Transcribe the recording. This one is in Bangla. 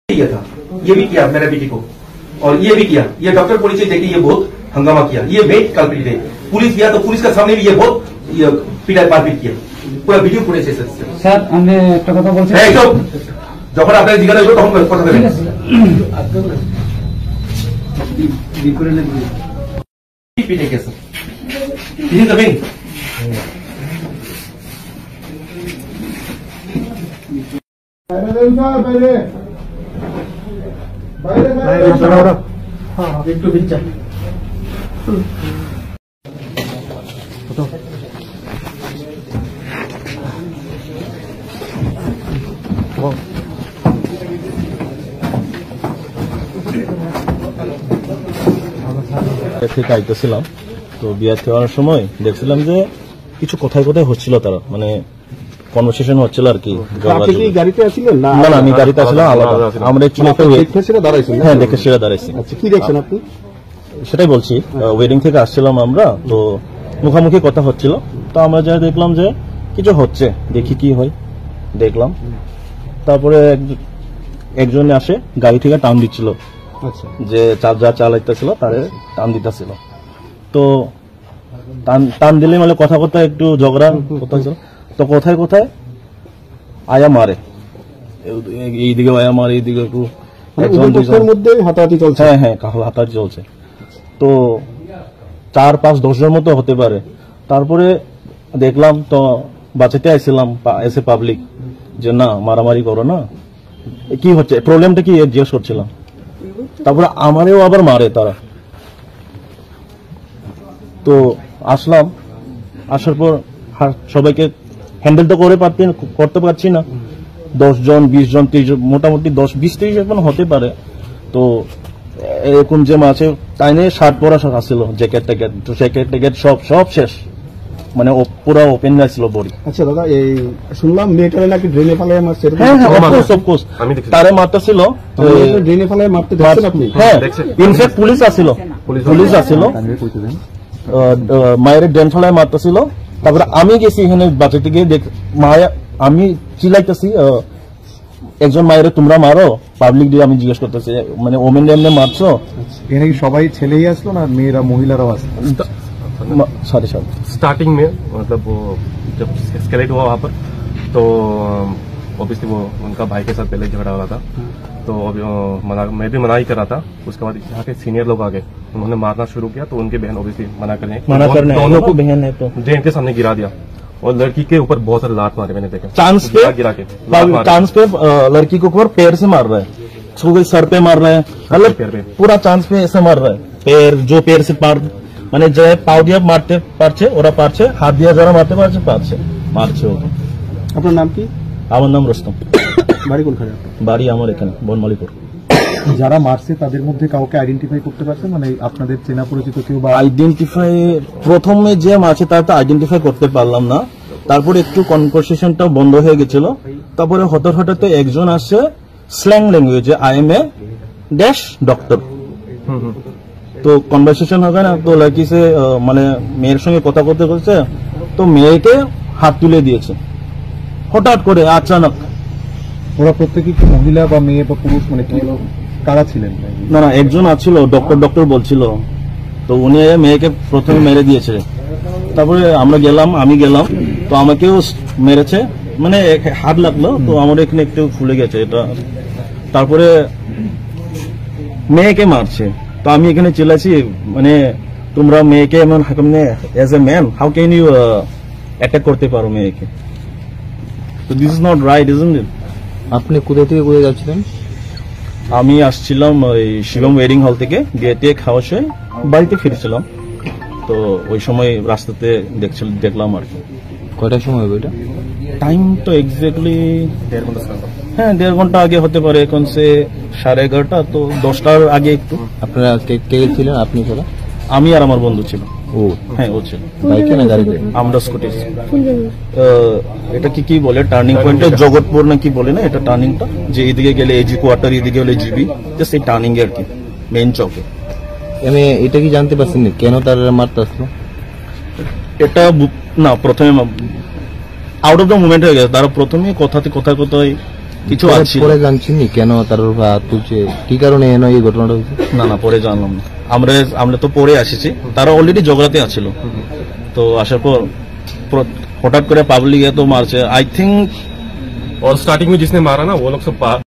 किया था, ये भी किया मेरा बेटी को, और ये भी किया। ये डॉक्टर पुलिस देखिए ये बहुत हंगामा किया, ये मेन कल्प्रिट है। पुलिस गया तो पुलिस का सामने भी ये बहुत पीड़ा मारपीट किया, पूरा ভিডিও ফুটেজ এসেছে। স্যার আমি একটা কথা বলছি, যখন আপনারা জিজ্ঞাসা করবেন তখন কথা বলবেন। পিটে গেছে তিনি তো মেন একটু বিচ্ছা থেকে আইতেছিলাম, তো বিয়ার হওয়ার সময় দেখছিলাম যে কিছু কোথায় কোথায় হচ্ছিল, তারা মানে কনভারসেশন হচ্ছিল আর কি। গাড়িতে আসছিলেন? না না, আমি গাড়িতে আসলাম আলাদা। আমরা হ্যাঁ দেখে সেটা দাঁড়াইছি। কি দেখছেন আপনি? সেটাই বলছি, ওয়েডিং থেকে আসছিলাম আমরা, তো মুখামুখি কথা হচ্ছিল, তো আমরা যা দেখলাম যে কিছু হচ্ছে, দেখি কি হয় দেখলাম। তারপরে একজন আসে গাড়ি থেকে টান দিচ্ছিল, যে যা চালাইতেছিল তারে টান দিতেছিল, তো টান দিলে মানে কথা কথা একটু ঝগড়া কথা হয়েছিল, তো কোথায় কোথায় আয়া মারে, এইদিকে আয়া মারে, এইদিকে একটু হাতাহাতি চলছে। হ্যাঁ হ্যাঁ হাতাহাতি চলছে, তো 4-5-10 জন মতো হতে পারে। তারপরে দেখলাম তো বাঁচাতে আসছিলাম, এসে পাবলিক যে না মারামারি করো না, কি হচ্ছে প্রবলেমটা কি জিজ্ঞেস করছিলাম। তারপরে আমারেও আবার মারে তারা, তো আসলাম, আসার পর সবাইকে হ্যান্ডেল তো করতে পারছি না। 10 জন 20 জন 30 জন, মোটামুটি 10-20-30 জন হতে পারে। তো এরকম যে মাছে তাই নিয়ে শার্ট পরা আসছিল, জ্যাকেট ট্যাকেট সব শেষ, মানে পুরো ওপেন ছিল বডি। আচ্ছা দাদা, এই শুনলাম মেয়েটারে নাকি ড্রেনে ফালায় মারছে। হ্যাঁ অফকোর্স তারে মারতেছিল, ড্রেনে ফালায় মারতে দেখছেন আপনি? হ্যাঁ ইনফ্যাক্ট পুলিশ আসছিল মায়ের ড্রেন ফালায় মারতেছিল। তারপরে আমি গেছি এখানে বাঁচাতে গিয়ে মায়া, আমি চিল্লাইতেছি একজন মায়ের তোমরা মারো, পাবলিক দিয়ে আমি জিজ্ঞেস করতেছি মানে ওমেন এমনি মারছো। এখানে কি সবাই ছেলেই আসলো না মেয়েরা মহিলারাও আসলো? सारे स्टार्टिंग में मतलब वो जब एस्केलेट हुआ वहाँ पर, तो ऑब्वियसली वो उनका भाई के साथ पहले झगड़ा हो रहा था, तो मैं भी मना ही कर रहा था। उसके बाद यहाँ के सीनियर लोग आ गए, उन्होंने मारना शुरू किया, तो उनके बहन ऑब्वियसली मना करने दोनों को बहन है तो ड्रेन के सामने गिरा दिया, और लड़की के ऊपर बहुत सारे लात मारे मैंने देखे। चांस पे लड़की को ऊपर पैर से मार रहा है, सर पे मार रहा है, मतलब पूरा चांस पे ऐसे मार रहा है। पैर से মানে যে পাও দিয়ে মারতে পারছে ওরা পারছে, হাত দিয়ে যারা মারতে পারছে মারছে ওকে। আপনার নাম কি? আমার নাম রুস্তম। বাড়ি কোনখানে? বাড়ি আমার এখানে বনমালীপুর। যারা মারছে তাদের মধ্যে কাউকে আইডেন্টিফাই করতে পারছেন, মানে আপনাদের চেনা পরিচিত কেউ? বা আইডেন্টিফাই প্রথমে যে মারছে তার তো আইডেন্টিফাই করতে পারলাম না, তারপরে একটু কনভারসেশনটা বন্ধ হয়ে গেছিল। তারপরে হঠাৎ একজন আসছে স্ল্যাং ল্যাঙ্গুয়েজে, I am a dash doctor, তো কনভারসেশন হবে না, তো লড়কি সে মানে মেয়ের সঙ্গে কথা বলতে বলছে, তো মেয়েকে হাত তুলে দিয়েছে হঠাৎ করে আচানক। ওরা প্রত্যেকে কি মহিলা বা মেয়ে বা পুরুষ, মানে কি কারা ছিলেন? না একজন আছিল ডক্টর বলছিল, তো উনি মেয়েকে প্রথমে মেরে দিয়েছে। তারপরে আমি গেলাম, তো আমাকেও মেরেছে, মানে হাত লাগলো, তো আমার এখানে একটু ফুলে গেছে এটা। তারপরে মেয়েকে মারছে, তো আমি এখানে চিল্লাছি মানে তোমরা মেয়েকে এমন as a man how can you attack করতে পারো মেয়েকে, তো this is not right isn't it. আপনি কোথা থেকে কোথায় যাচ্ছিলেন? আমি আসছিলাম ওই শিবম ওয়েডিং হল থেকে, বিয়েতে খাওয়া শেষে বাড়িতে ফিরছিলাম, তো ওই সময় রাস্তাতে দেখলাম আর কি। কয়টার সময় হবে এটা? টাইম তো এক্স্যাক্টলি 1.5 ঘন্টা, হ্যাঁ 1.5 ঘন্টা আগে হতে পারে, এখন সে 11:30, তো 10টার আগে একটু। আপনারা কে ছিলেন? আপনি ছাড়া? আমি আর আমার বন্ধু ছিল। ও হ্যাঁ ও ছিল। বাইকে না গাড়িতে? আমরা স্কুটি। এটা কি বলে টার্নিং পয়েন্টে জগৎপুর না কি বলে না, এটা টার্নিংটা, যে এদিকে গেলে এজি কোয়ার্টার, এদিকে গেলে জিবি, জাস্ট এই টার্নিং এ আর কি, মেইন চকে। আমি এটা কি জানতে পারছেন কেন তার মারতে আসলো? এটা না প্রথমে আউট অফ দ্য মুভমেন্ট হয়ে গেছে, তারা প্রথমে কথায় কিছু আছে পরে জানছিনি কেন তার উপর হাত তুলছে, কি কারণে এনে এই ঘটনাটা হয়েছে? না পরে জানলাম না, আমরা তো পরে আসিছি, তারা অলরেডি ঝগড়াতে আছিল। তো আসার পর হঠাৎ করে পাবলিক এত মারছে, आई थिंक। और स्टार्टिंग में जिसने मारा ना वो लोग सब